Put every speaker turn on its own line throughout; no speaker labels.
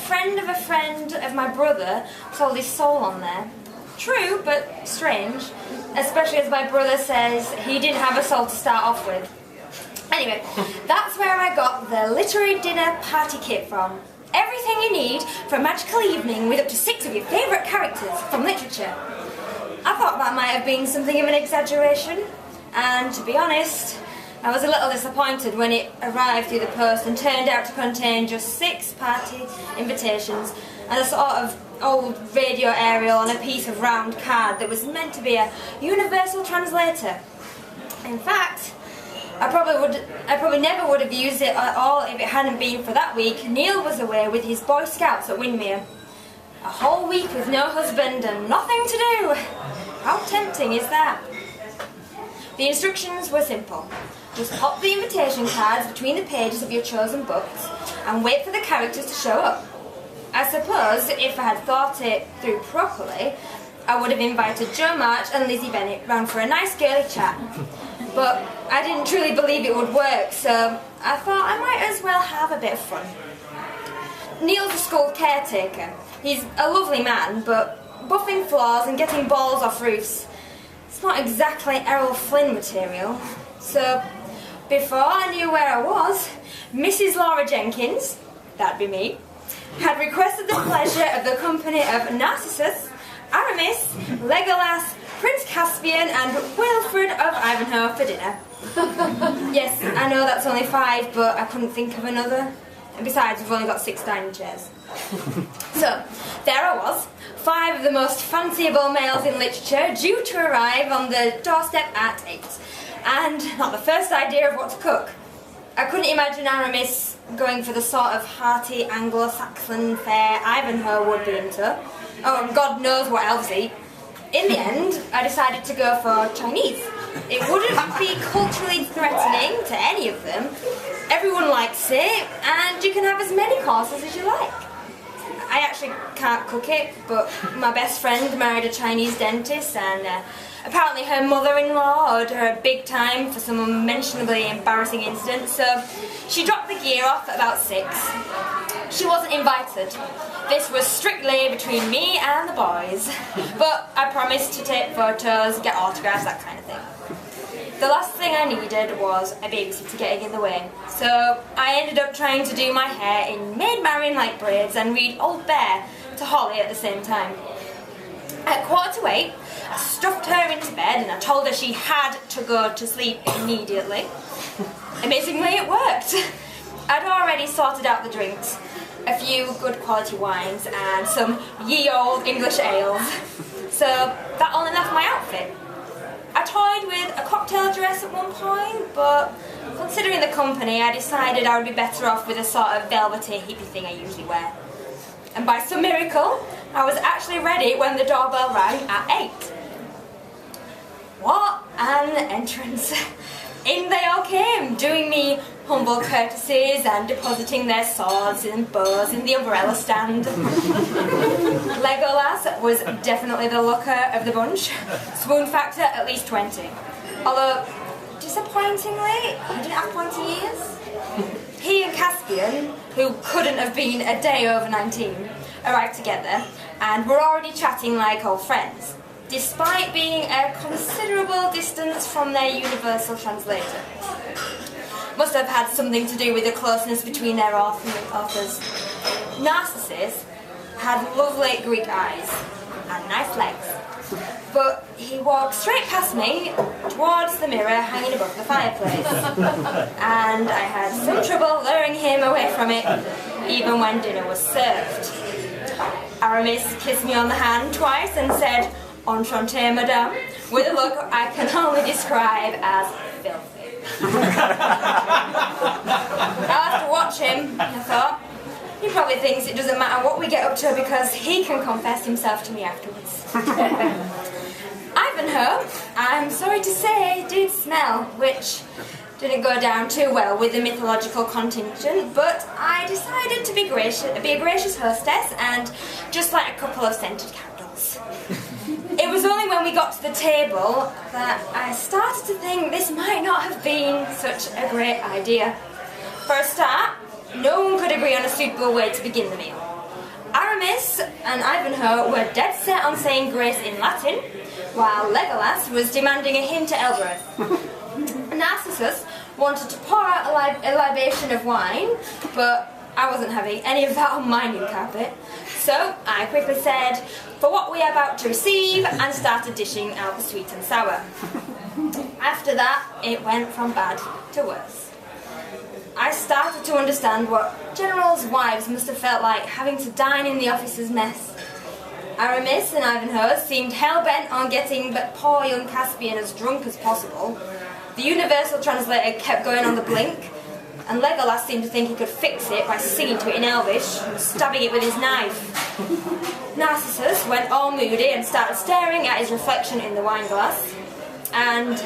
friend of my brother sold his soul on there. True, but strange, especially as my brother says he didn't have a soul to start off with. Anyway, that's where I got the literary dinner party kit from. Everything you need for a magical evening with up to 6 of your favourite characters from literature. I thought that might have been something of an exaggeration, and to be honest, I was a little disappointed when it arrived through the post and turned out to contain just 6 party invitations and a sort of old radio aerial on a piece of round card that was meant to be a universal translator. In fact, I probably never would have used it at all if it hadn't been for that week. Neil was away with his Boy Scouts at Windermere. A whole week with no husband and nothing to do. How tempting is that? The instructions were simple. Just pop the invitation cards between the pages of your chosen books and wait for the characters to show up. I suppose if I had thought it through properly, I would have invited Joe March and Lizzie Bennett round for a nice girly chat. But I didn't truly believe it would work, so I thought I might as well have a bit of fun. Neil's a school caretaker. He's a lovely man, but buffing floors and getting balls off roofs, it's not exactly Errol Flynn material. So, before I knew where I was, Mrs. Laura Jenkins, that'd be me, had requested the pleasure of the company of Narcissus, Aramis, Legolas, Prince Caspian and Wilfred of Ivanhoe for dinner. Yes, I know that's only 5, but I couldn't think of another. And besides, we've only got 6 dining chairs. So, there I was, 5 of the most fanciable males in literature due to arrive on the doorstep at 8. And not the first idea of what to cook. I couldn't imagine Aramis going for the sort of hearty Anglo-Saxon fare Ivanhoe would be into. Oh, and God knows what elves eat. In the end, I decided to go for Chinese. It wouldn't be culturally threatening to any of them. Everyone likes it, and you can have as many courses as you like. I actually can't cook it, but my best friend married a Chinese dentist, and apparently her mother-in-law owed her big time for some unmentionably embarrassing incident, so she dropped the gear off at about 6. She wasn't invited. This was strictly between me and the boys. But I promised to take photos, get autographs, that kind of thing. The last thing I needed was a babysitter getting in the way. So I ended up trying to do my hair in Maid Marian-like braids and read Old Bear to Holly at the same time. At 7:45, I stuffed her into bed and I told her she had to go to sleep immediately. Amazingly, it worked. I'd already sorted out the drinks. A few good quality wines and some ye old English ales. So that only left my outfit. I toyed with a cocktail dress at one point, but considering the company, I decided I would be better off with a sort of velvety hippie thing I usually wear. And by some miracle, I was actually ready when the doorbell rang at 8. What an entrance. In they all came, doing me humble courtesies and depositing their swords and bows in the umbrella stand. Legolas was definitely the looker of the bunch. Swoon factor at least 20. Although, disappointingly, he didn't have pointy ears. He and Caspian, who couldn't have been a day over 19, arrived together and were already chatting like old friends, despite being a considerable distance from their universal translator. Must have had something to do with the closeness between their authors. Narcissus had lovely Greek eyes and nice legs, but he walked straight past me towards the mirror hanging above the fireplace, and I had some trouble luring him away from it, even when dinner was served. Aramis kissed me on the hand twice and said, "Enchanté, madame," with a look I can only describe as filthy. I'll have to watch him, I thought. He probably thinks it doesn't matter what we get up to because he can confess himself to me afterwards. Ivanhoe, I'm sorry to say, did smell, which didn't go down too well with the mythological contingent, but I decided to be a gracious hostess and just light a couple of scented candles. It was only when we got to the table that I started to think this might not have been such a great idea. For a start, no one could agree on a suitable way to begin the meal. Aramis and Ivanhoe were dead set on saying grace in Latin, while Legolas was demanding a hint to Elbereth. Narcissus wanted to pour out a libation of wine, but I wasn't having any of that on my new carpet. So I quickly said, for what we are about to receive, and started dishing out the sweet and sour. After that, it went from bad to worse. I started to understand what generals' wives must have felt like having to dine in the officers' mess. Aramis and Ivanhoe seemed hell-bent on getting poor young Caspian as drunk as possible. The universal translator kept going on the blink, and Legolas seemed to think he could fix it by singing to it in Elvish and stabbing it with his knife. Narcissus went all moody and started staring at his reflection in the wineglass, and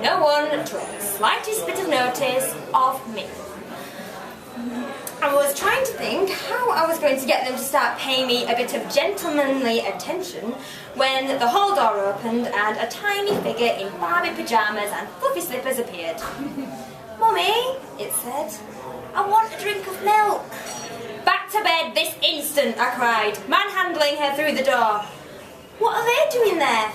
no one took the slightest bit of notice of me. I was trying to think how I was going to get them to start paying me a bit of gentlemanly attention when the hall door opened and a tiny figure in Barbie pyjamas and fluffy slippers appeared. "Mummy," it said, "I want a drink of milk." "Back to bed this instant," I cried, manhandling her through the door. "What are they doing there?"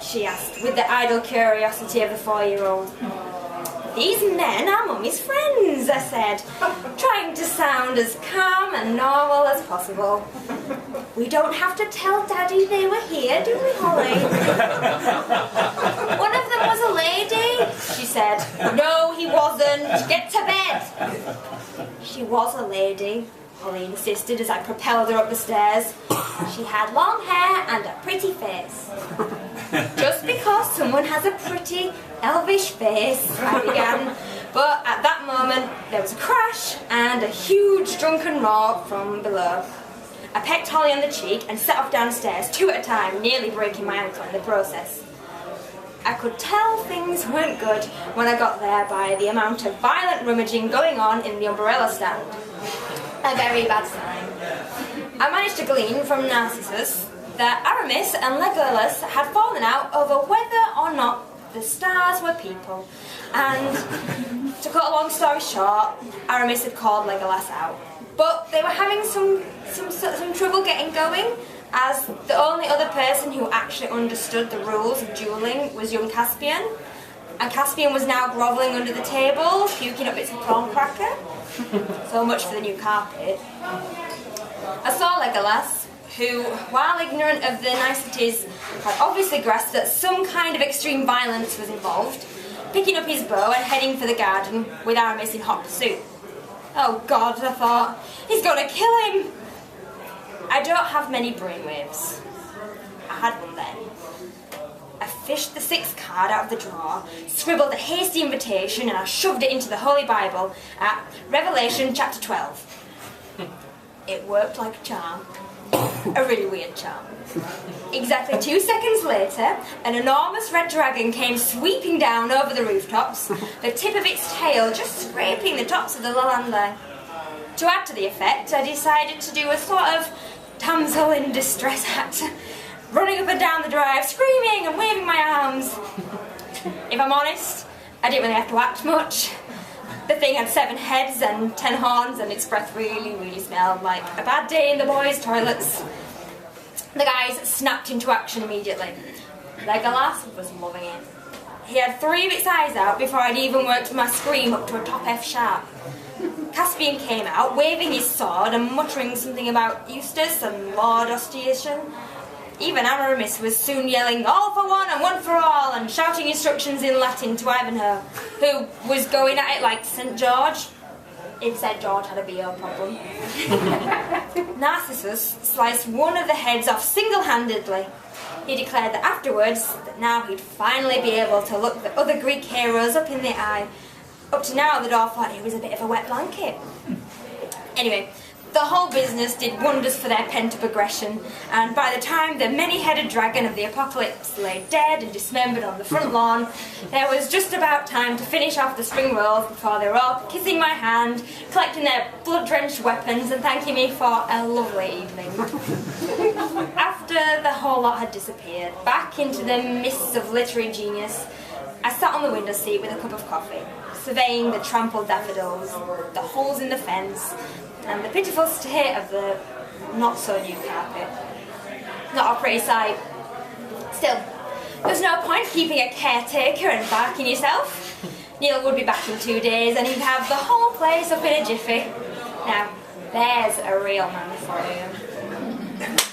she asked, with the idle curiosity of the 4-year-old. "These men are Mummy's friends," I said, trying to sound as calm and normal as possible. "We don't have to tell Daddy they were here, do we, Holly?" "One of them was a lady," she said. "No, he wasn't. Get to bed." "She was a lady," Holly insisted as I propelled her up the stairs. "She had long hair and a pretty face." "Just because someone has a pretty elvish face," I began, but at that moment there was a crash and a huge drunken roar from below. I pecked Holly on the cheek and set off downstairs 2 at a time, nearly breaking my ankle in the process. I could tell things weren't good when I got there by the amount of violent rummaging going on in the umbrella stand. A very bad sign. I managed to glean from Narcissus that Aramis and Legolas had fallen out over whether or not the stars were people, and to cut a long story short, Aramis had called Legolas out. But they were having some trouble getting going, as the only other person who actually understood the rules of duelling was young Caspian, and Caspian was now grovelling under the table, puking up bits of prawn cracker. So much for the new carpet. I saw Legolas, who, while ignorant of the niceties, had obviously grasped that some kind of extreme violence was involved, picking up his bow and heading for the garden with Aramis in hot pursuit. "Oh God," I thought, "he's going to kill him!" I don't have many brainwaves. I had one then. I fished the 6th card out of the drawer, scribbled a hasty invitation, and I shoved it into the Holy Bible at Revelation chapter 12. It worked like a charm. A really weird charm. Exactly 2 seconds later, an enormous red dragon came sweeping down over the rooftops, the tip of its tail just scraping the tops of the landing. To add to the effect, I decided to do a sort of damsel in distress act, running up and down the drive, screaming and waving my arms. If I'm honest, I didn't really have to act much. The thing had 7 heads and 10 horns, and its breath really, really smelled like a bad day in the boys' toilets. The guys snapped into action immediately. Legolas was loving it. He had 3 of its eyes out before I'd even worked my scream up to a top F sharp. Caspian came out, waving his sword and muttering something about Eustace and Lord Ostiation. Even Aramis was soon yelling, "All for one and one for all," and shouting instructions in Latin to Ivanhoe, who was going at it like St. George, if St. George had a BO problem. Narcissus sliced one of the heads off single-handedly. He declared that afterwards, that now he'd finally be able to look the other Greek heroes up in the eye. Up to now, they'd all thought he was a bit of a wet blanket. Anyway, the whole business did wonders for their pent-up aggression, and by the time the many-headed dragon of the apocalypse lay dead and dismembered on the front lawn, there was just about time to finish off the spring rolls before they were all kissing my hand, collecting their blood-drenched weapons and thanking me for a lovely evening. After the whole lot had disappeared, back into the mists of literary genius, I sat on the window seat with a cup of coffee, surveying the trampled daffodils, the holes in the fence, and the pitiful state of the not so new carpet. Not a pretty sight. Still, there's no point keeping a caretaker and barking yourself. Neil would be back in 2 days and he'd have the whole place up in a jiffy. Now, there's a real man for you.